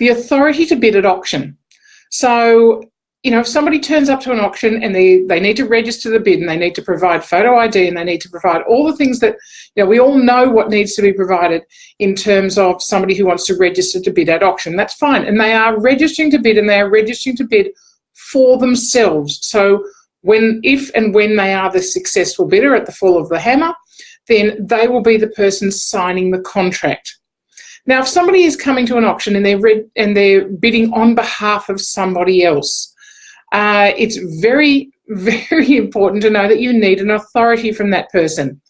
the authority to bid at auction. So, if somebody turns up to an auction and they need to register the bid and they need to provide photo ID and they need to provide all the things that, we all know what needs to be provided in terms of somebody who wants to register to bid at auction. That's fine. And they are registering to bid, and they are registering to bid for themselves. So if and when they are the successful bidder at the fall of the hammer, then they will be the person signing the contract. Now, if somebody is coming to an auction and they're bidding on behalf of somebody else, it's very, very important to know that you need an authority from that person.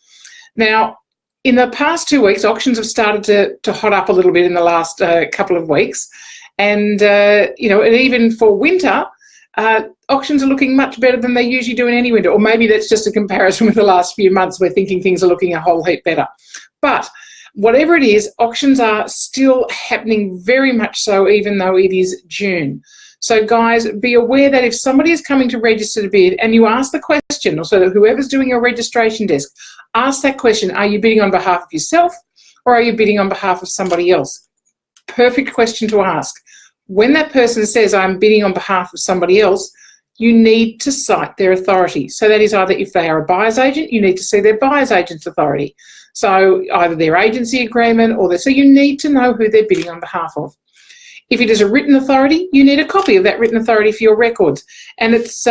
Now, in the past 2 weeks, auctions have started to hot up a little bit in the last couple of weeks. And, and even for winter, auctions are looking much better than they usually do in any winter. Or maybe that's just a comparison with the last few months. We're thinking things are looking a whole heap better. But whatever it is, auctions are still happening very much so, even though it is June. So guys, be aware that if somebody is coming to register to bid and you ask the question, or so that whoever's doing your registration desk, ask that question, are you bidding on behalf of yourself or are you bidding on behalf of somebody else? Perfect question to ask. When that person says, I'm bidding on behalf of somebody else, you need to cite their authority. So that is either if they are a buyer's agent, you need to see their buyer's agent's authority. So either their agency agreement so you need to know who they're bidding on behalf of. If it is a written authority, you need a copy of that written authority for your records. And it's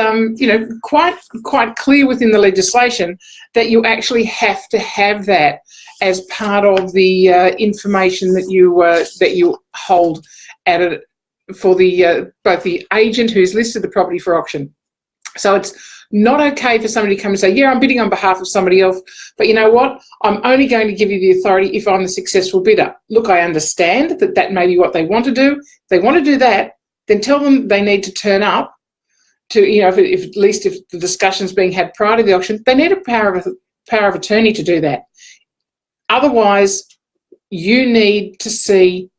quite clear within the legislation that you actually have to have that as part of the information that you hold for both the agent who's listed the property for auction. So it's not okay for somebody to come and say, yeah, I'm bidding on behalf of somebody else, but you know what? I'm only going to give you the authority if I'm the successful bidder. Look, I understand that may be what they want to do. If they want to do that, then tell them they need to turn up to, if at least if the discussion's being had prior to the auction, they need a power of attorney to do that. Otherwise, you need to see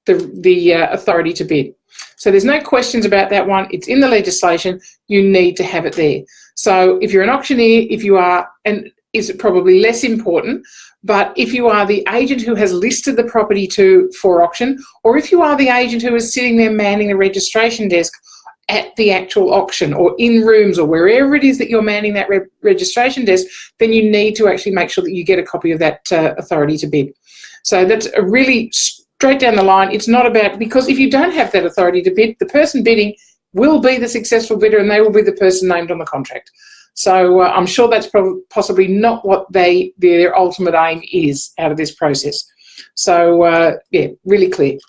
the authority to bid. So there's no questions about that one. It's in the legislation. You need to have it there. So if you're an auctioneer, if you are, and is probably less important, but if you are the agent who has listed the property for auction, or if you are the agent who is sitting there manning the registration desk at the actual auction or in rooms or wherever it is that you're manning that registration desk, then you need to actually make sure that you get a copy of that authority to bid. So that's a really straight down the line. It's not about, because if you don't have that authority to bid, the person bidding will be the successful bidder and they will be the person named on the contract. So I'm sure that's possibly not what their ultimate aim is out of this process. So, yeah, really clear.